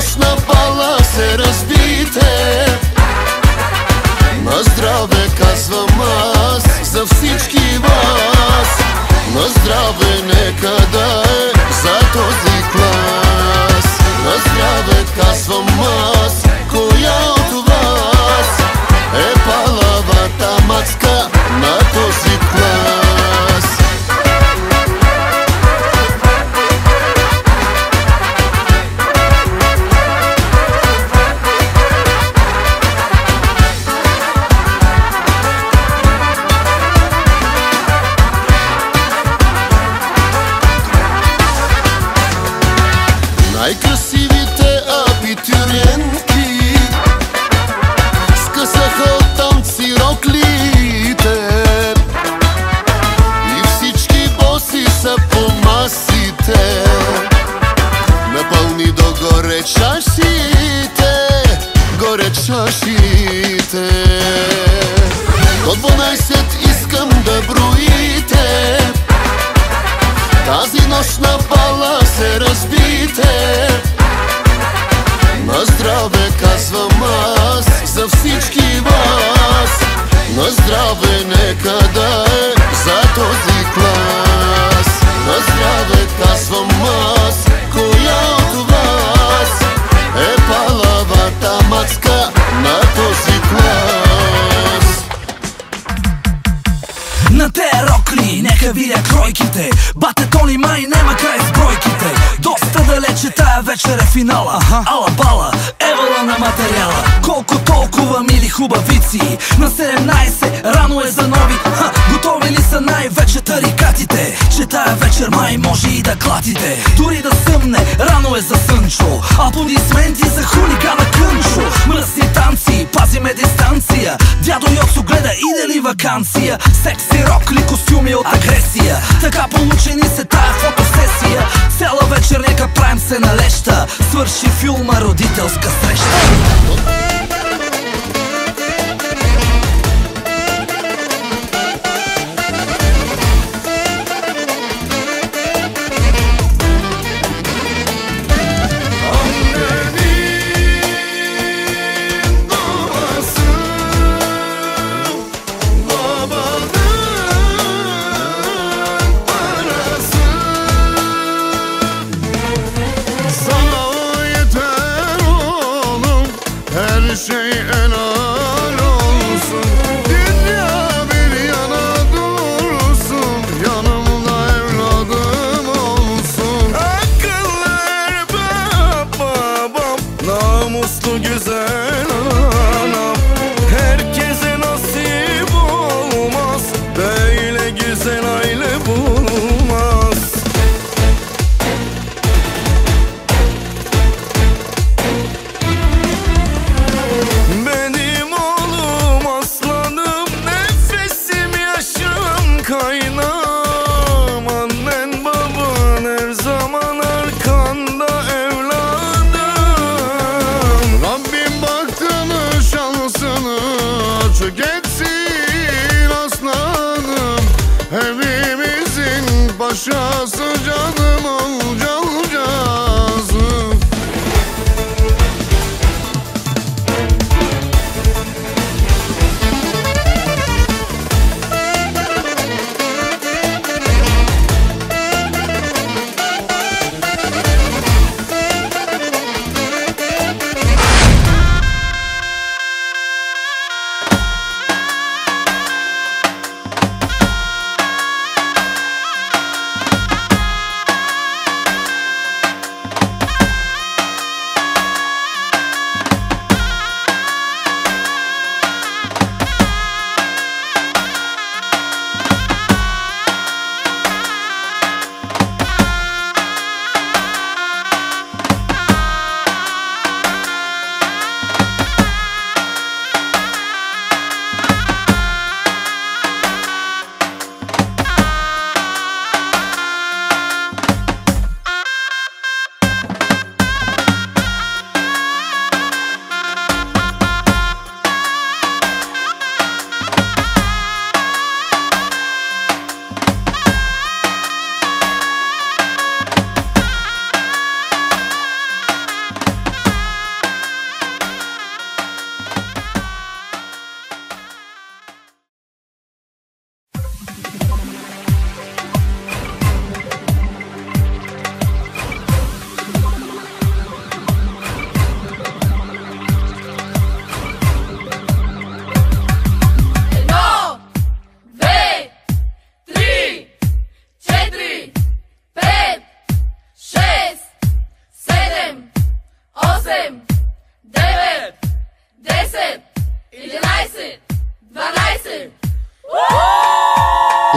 нощна бала се разбийте. На здраве казвам аз за всички вас. На здраве нека да е за този клас. На здраве казвам аз, коя от вас е палавата мацка на този клас? Най-красивите абитуриентки скъсаха от танци роклите и всички боси са по масите. Напълни догоре чашите, горе чашите. До 12 искам да броите. Тази нощна бала се разбийте. На здраве казвам аз за всички вас. На здраве нека да е за този клас. На здраве казвам аз, коя от вас е палавата мацка на този клас? На те рокли нека видя кройките. Бате Тони май нема край с бройките. Доста далече тая вечер е финала. Ала бала, евала на материала. Колко толкова мили хубавици. На 17 рано е за нови. Готови ли са най-вече тарикатите? Че тая вечер май може и да клатите. Дори да съмне, рано е за Сънчо. Аплодисменти за хулигана Кънчо. Мръсни танци, пазиме дистанция. Дядо Йоцо гледа иде ли вакансия. Секси рокли, костюми от агресия. Така получени се тая фотосесия. Цяла вечер нека правим се на леща. Свърши филма родителска среща. Her şey helal olsun. Dünya bir yana dursun. Yanımda evladım olsun. Akıllı babam, namuslu güzel anam. Herkese nasip olmaz. Böyle güzel aile bulmaz. Kaynam, annen baban her zaman arkanda evladım. Rabbim baktı mı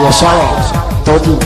Лошава, Тоди.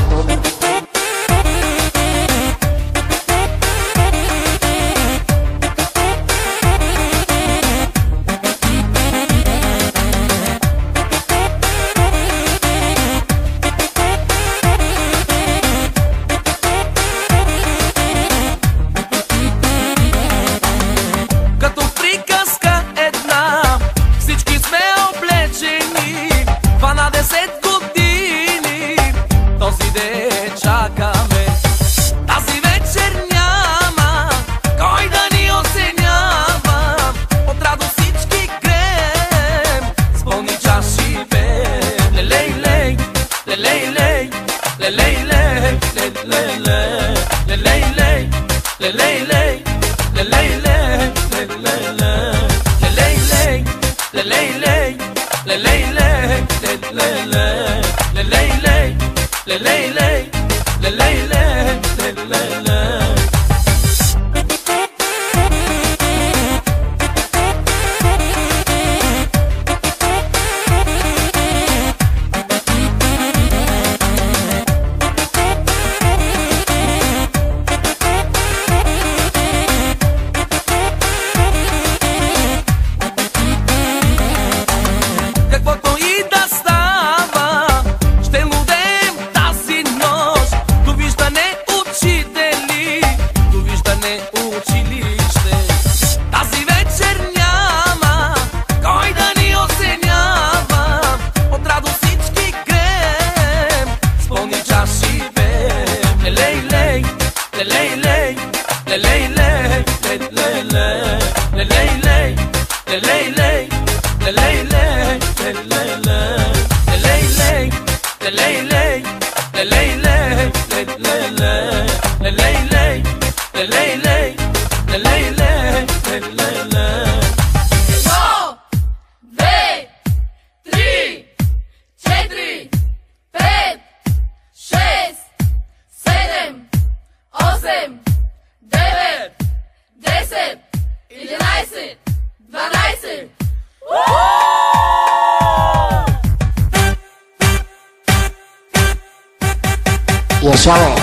Лошава,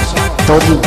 Тоди.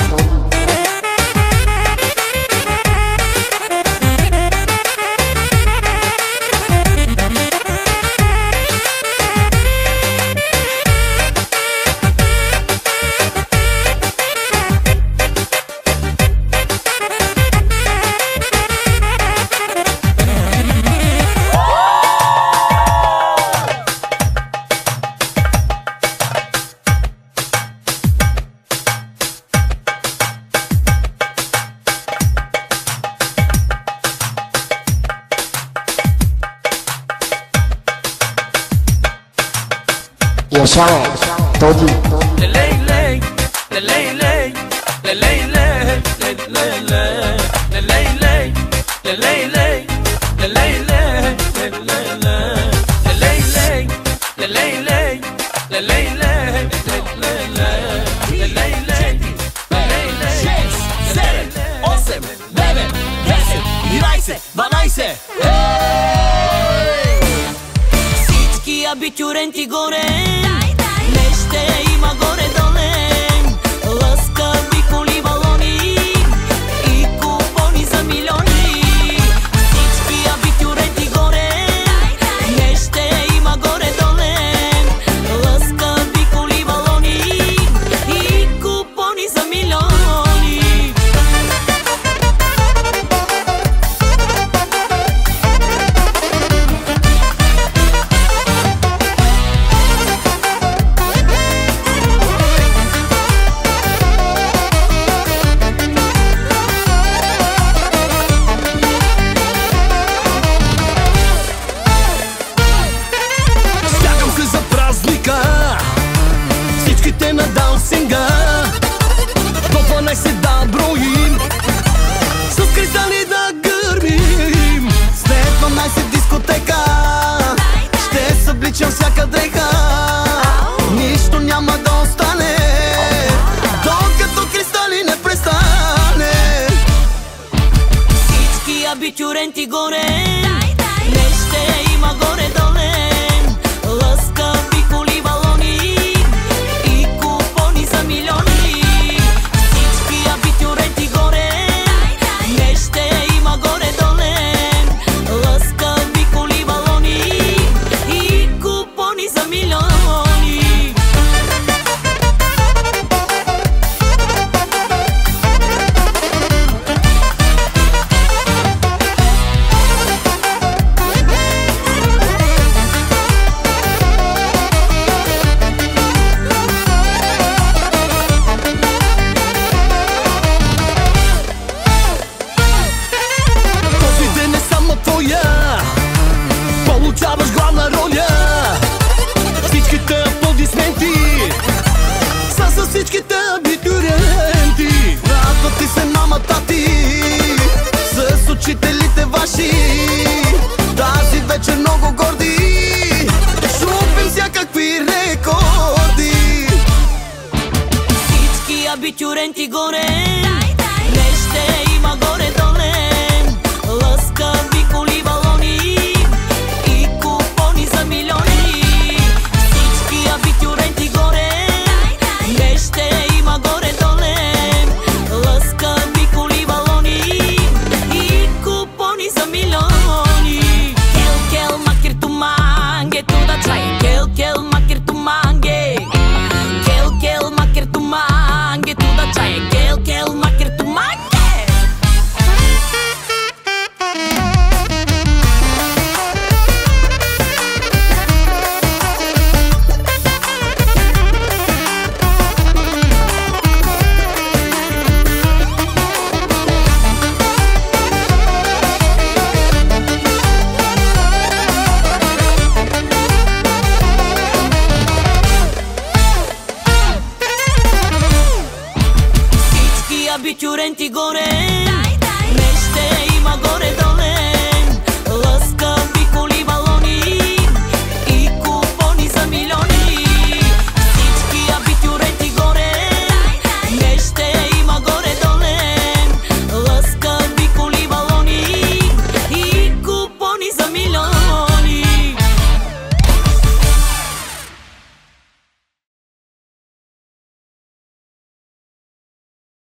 Лошава, Тоди. Всички абитюренти горе, не ще има горе-доле, лъскави коли, балони и купони за милиони. Всички абитюренти горе, не ще има горе-доле, лъскави коли, балони и купони за милиони. Всичките на даунсинга до 12 да броим, с кристали да гърмим. След 12 дискотека ще събличам всяка дреха, нищо няма да остане, докато кристали не престане. Всички абитюренти горе, не ще има горе-доле, лъскави коли, балони мама, тати, с учителите ваши. Тази вечер много горди, шупим всякакви рекорди. Всички абитюренти горе, не ще има горе-доле. Лъскави коли, балони и купони за милиони. Всички абитюренти горе, не ще има горе-доле. Лъскави коли, балони и купони за милиони. Кел, кел, макер ту манге, туда чай. Кел, кел, макер ту манге. Кел, кел, макер ту манге, туда чай. Кел, кел, макер ту манге. Абитюренти горе,